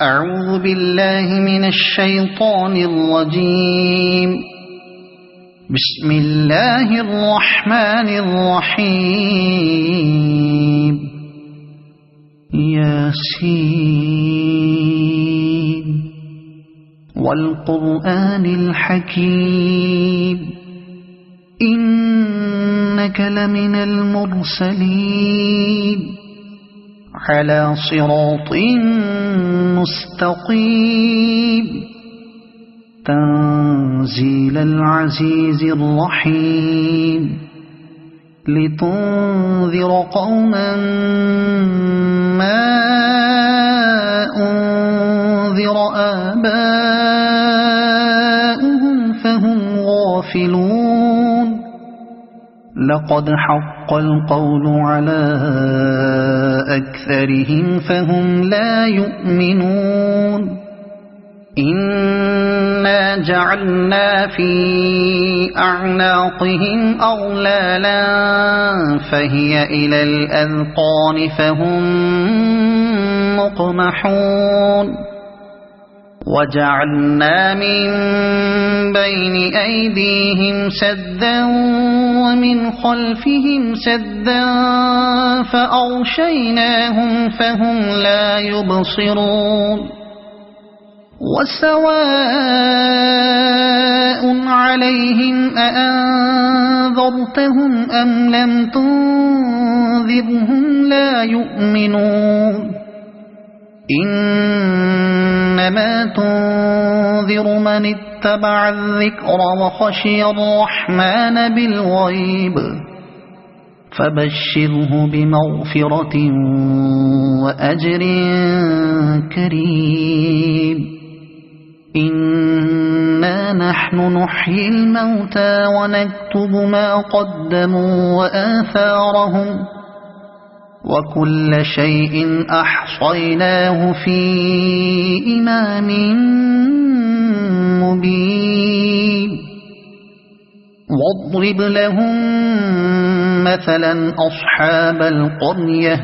أعوذ بالله من الشيطان الرجيم. بسم الله الرحمن الرحيم. ياسين والقرآن الحكيم إنك لمن المرسلين على صراط مستقيم تنزيل العزيز الرحيم لتنذر قوما ما أنذر آباؤهم فهم غافلون. لقد حق القول على أكثرهم فهم لا يؤمنون. إنا جعلنا في أعناقهم أغلالا فهي إلى الأذقان فهم مقمحون. وجعلنا من بين أيديهم سدا ومن خلفهم سدا فأغشيناهم فهم لا يبصرون. وسواء عليهم أأنذرتهم أم لم تنذرهم لا يؤمنون. إنما تنذر من اتبع الذكر وخشي الرحمن بالغيب فبشره بمغفرة وأجر كريم. إنا نحن نحيي الموتى ونكتب ما قدموا وآثارهم وكل شيء أحصيناه في إمام مبين. واضرب لهم مثلا أصحاب القرية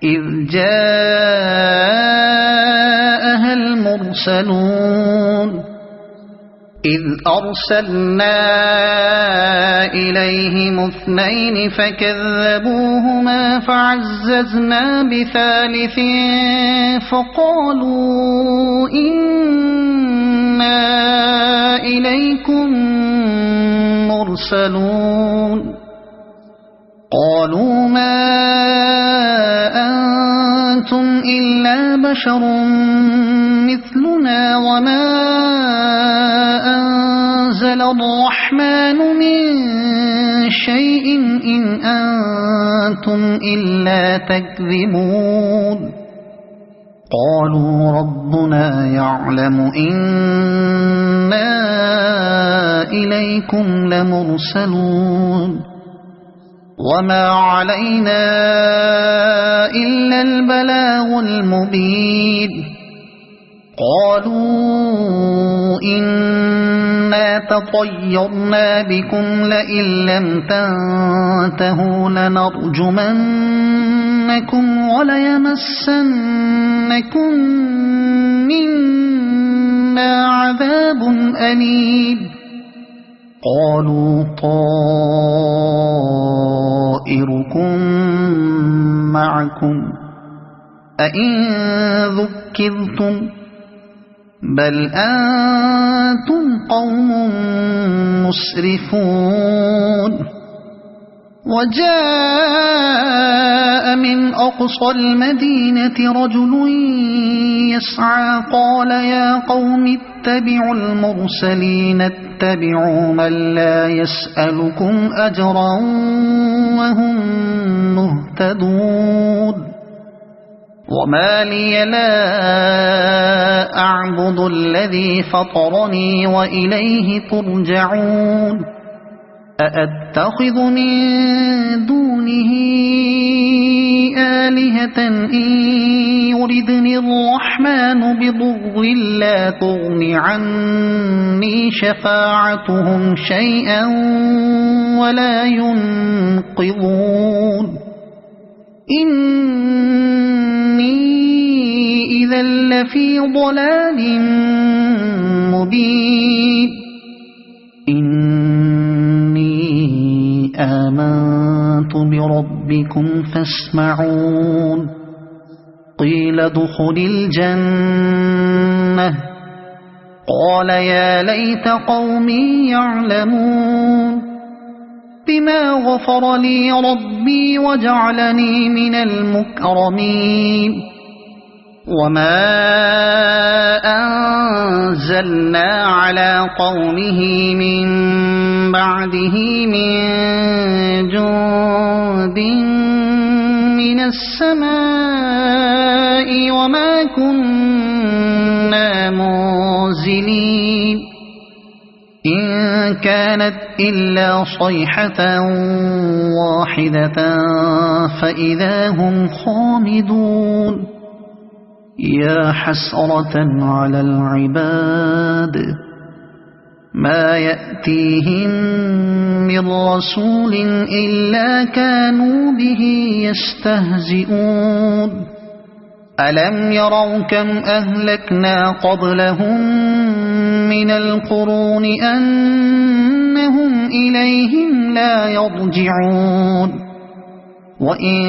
إذ جاءها المرسلون إذ أرسلنا إليهم اثنين فكذبوهما فعززنا بثالث فقالوا إنا إليكم مرسلون. قالوا ما أنتم إلا بشر مثلنا وما أنزل الرحمن من شيء إن أنتم إلا تكذبون. قالوا ربنا يعلم إنا إليكم لمرسلون وما علينا إلا البلاغ المبين. قالوا إنا تطيرنا بكم لئن لم تنتهوا لنرجمنكم وليمسنكم منا عذاب أليم. قالوا طائركم معكم أئن ذكرتم بل أنتم قوم مسرفون. وجاء من أقصى المدينة رجل يسعى قال يا قوم اتبعوا المرسلين اتبعوا من لا يسألكم أجرا وهم مهتدون. وما لي لا أعبد الذي فطرني وإليه ترجعون. أأتخذ من دونه آلهة إن يردني الرحمن بضر لا تغن عني شفاعتهم شيئا ولا ينقذون. إني إذا لفي ضلال مبين إني آمنت بربكم فاسمعون قيل ادخل الجنة قال يا ليت قومي يعلمون بما غفر لي ربي وجعلني من المكرمين وما أنزلنا على قومه من بعده من جند من السماء وما كنا منزلين إن كانت إلا صيحة واحدة فإذا هم خامدون يا حسرة على العباد ما يأتيهم من رسول إلا كانوا به يستهزئون ألم يروا كم أهلكنا قبلهم من القرون أنهم إليهم لا يرجعون وإن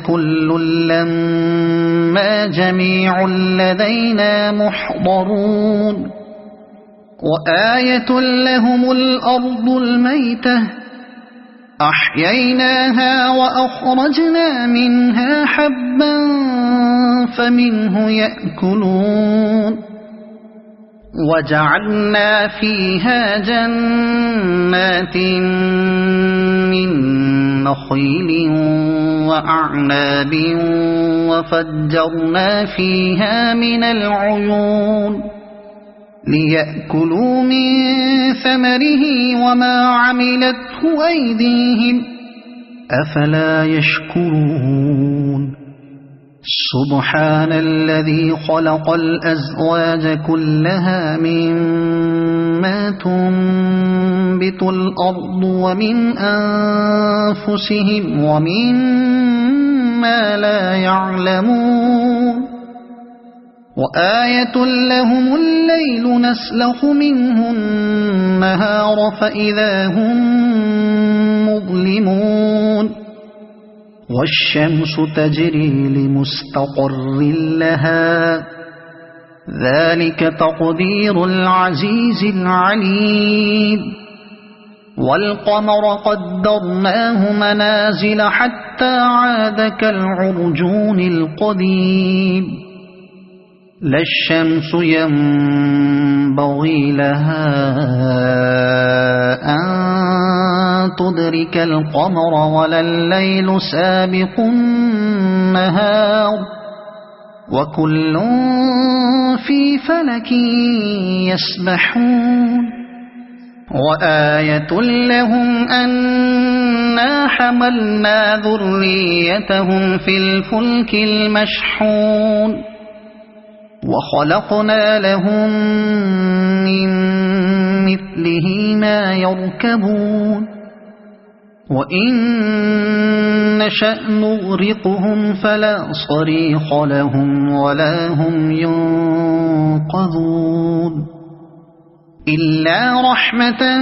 كل لما جميع لدينا محضرون وآية لهم الأرض الميتة أحييناها وأخرجنا منها حبا فمنه يأكلون وجعلنا فيها جنات من نخيل وأعناب وفجرنا فيها من العيون ليأكلوا من ثمره وما عملته أيديهم أفلا يشكرون سبحان الذي خلق الأزواج كلها مما تنبت الأرض ومن أنفسهم ومما لا يعلمون وآية لهم الليل نسلخ منه النهار فإذا هم مظلمون والشمس تجري لمستقر لها ذلك تقدير العزيز العليم والقمر قدرناه منازل حتى عاد كالعرجون القديم لا الشمس ينبغي لها أن تدرك القمر ولا الليل سابق النهار وكل في فلك يسبحون وآية لهم أنا حملنا ذريتهم في الفلك المشحون وخلقنا لهم من مثله ما يركبون وإن نشأ نغرقهم فلا صريخ لهم ولا هم ينقذون إلا رحمة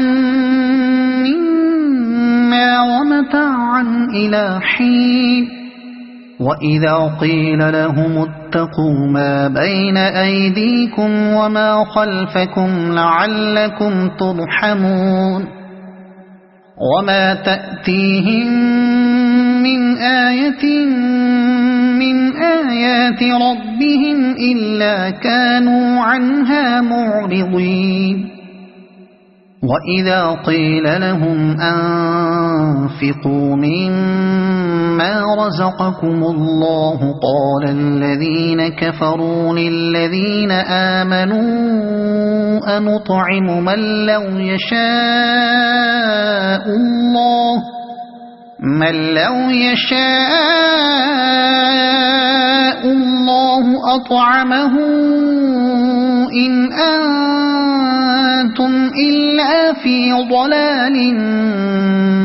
منا ومتاعا إلى حين وإذا قيل لهم اتقوا ما بين أيديكم وما خلفكم لعلكم ترحمون وما تأتيهم من آية من آيات ربهم إلا كانوا عنها معرضين وإذا قيل لهم أنفقوا مما رزقكم الله قال الذين كفروا للذين آمنوا أنطعم من لو يشاء الله أطعمه إن أنتم إلا في ضلال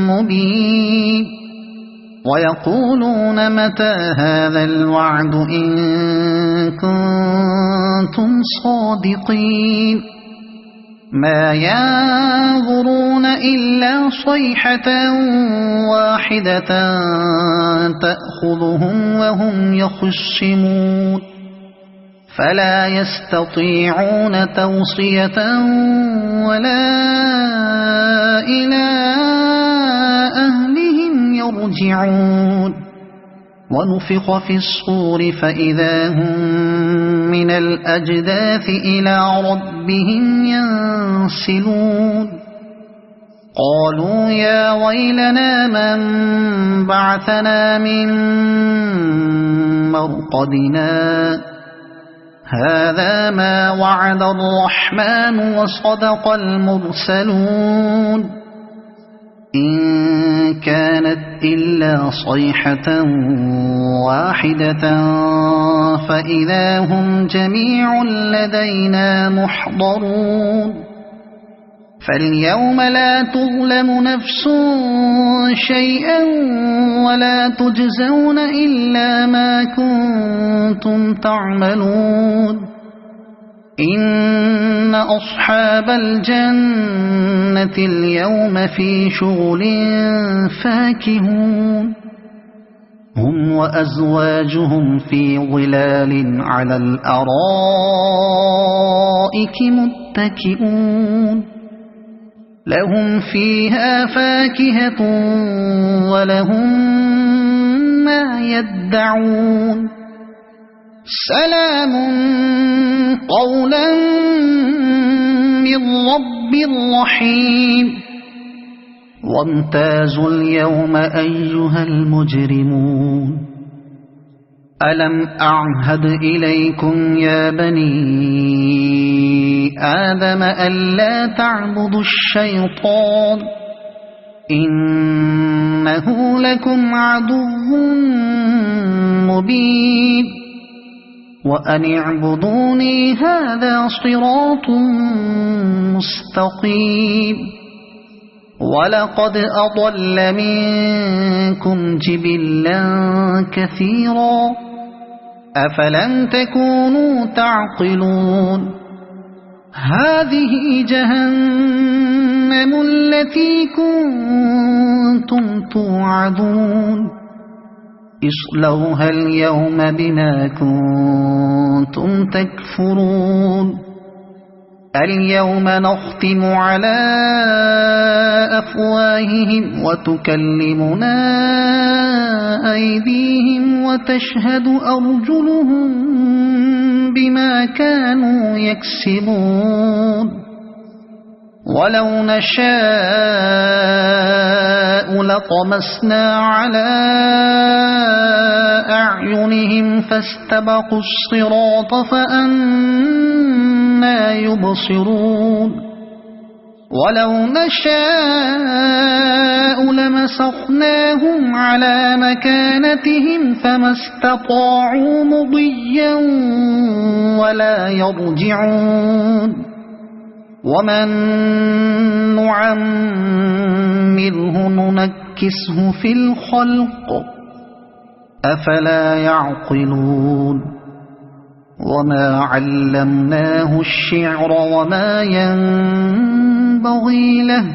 مبين ويقولون متى هذا الوعد إن كنتم صادقين ما ينظرون إلا صيحة واحدة تأخذهم وهم يخصمون فلا يستطيعون توصية ولا إلى أهلهم يرجعون ونفخ في الصور فإذا هم من الأجداث إلى ربهم ينسلون قالوا يا ويلنا من بعثنا من مرقدنا هذا ما وعد الرحمن وصدق المرسلون إن كانت إلا صيحة واحدة فإذا هم جميع لدينا محضرون فاليوم لا تظلم نفس شيئا ولا تجزون إلا ما كنتم تعملون إن أصحاب الجنة اليوم في شغل فاكهون هم وأزواجهم في ظلال على الأرائك متكئون لهم فيها فاكهة ولهم ما يدعون سلام قولا من رب رحيم وامتازوا اليوم أيها المجرمون ألم أعهد إليكم يا بني آدم ألا تعبدوا الشيطان إنه لكم عدو مبين وأن اعبدوني هذا صراط مستقيم ولقد أضل منكم جبلا كثيرا أفلم تكونوا تعقلون هذه جهنم التي كنتم توعدون اصلوها اليوم بما كنتم تكفرون اليوم نختم على أفواههم وتكلمنا أيديهم وتشهد أرجلهم بما كانوا يكسبون ولو نشاء لطمسنا على أعينهم فاستبقوا الصراط فأنى يبصرون ولو نشاء لمسخناهم على مكانتهم فما استطاعوا مضيا ولا يرجعون ومن نعمره ننكسه في الخلق أفلا يعقلون وما علمناه الشعر وما ينبغي له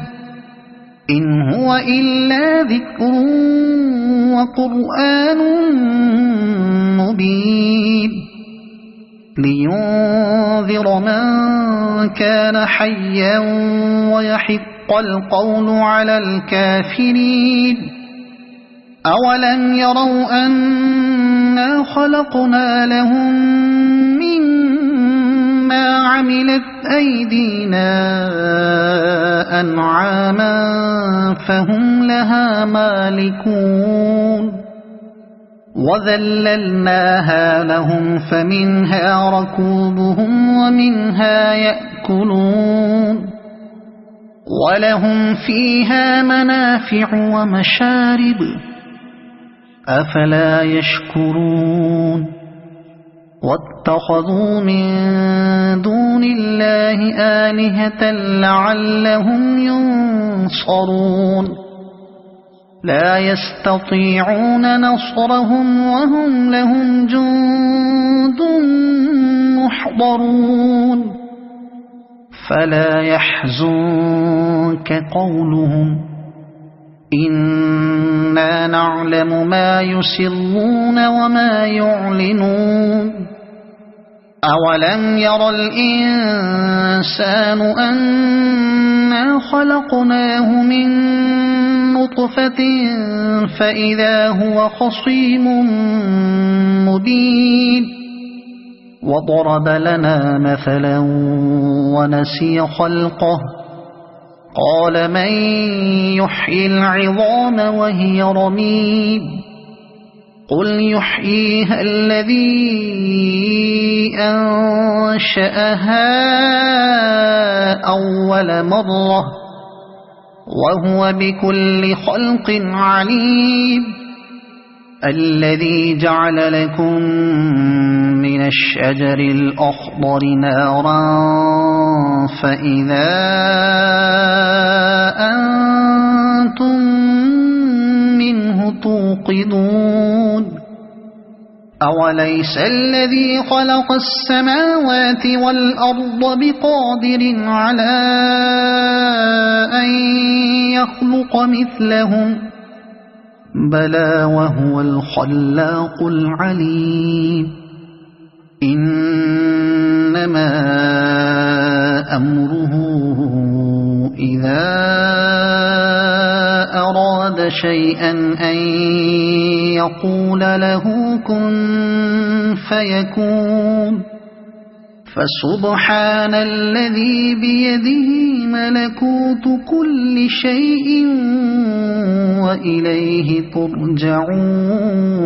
إن هو إلا ذكر وقرآن مبين لينذر من كان حيا ويحق القول على الكافرين أولم يروا أنا خلقنا لهم مما عملت أيدينا أنعاما فهم لها مالكون وذللناها لهم فمنها ركوبهم ومنها يأكلون ولهم فيها منافع ومشارب أفلا يشكرون واتخذوا من دون الله آلهة لعلهم ينصرون لا يستطيعون نصرهم وهم لهم جند محضرون فلا يحزنك قولهم إنا نعلم ما يسرون وما يعلنون أولم ير الإنسان أنا خلقناه من نطفة فإذا هو خصيم مبين وضرب لنا مثلا ونسي خلقه قال من يحيي العظام وهي رميم قل يحييها الذي أنشأها أول مرة وهو بكل خلق عليم الذي جعل لكم من الشجر الأخضر نارا فإذا أنتم منه توقدون أوليس الذي خلق السماوات والأرض بقادر على أن يخلق مثلهم بلى وهو الخلاق العليم إنما أمره إذا أراد شيئا أن يقول له كن فيكون فسبحان الذي بيده ملكوت كل شيء وإليه ترجعون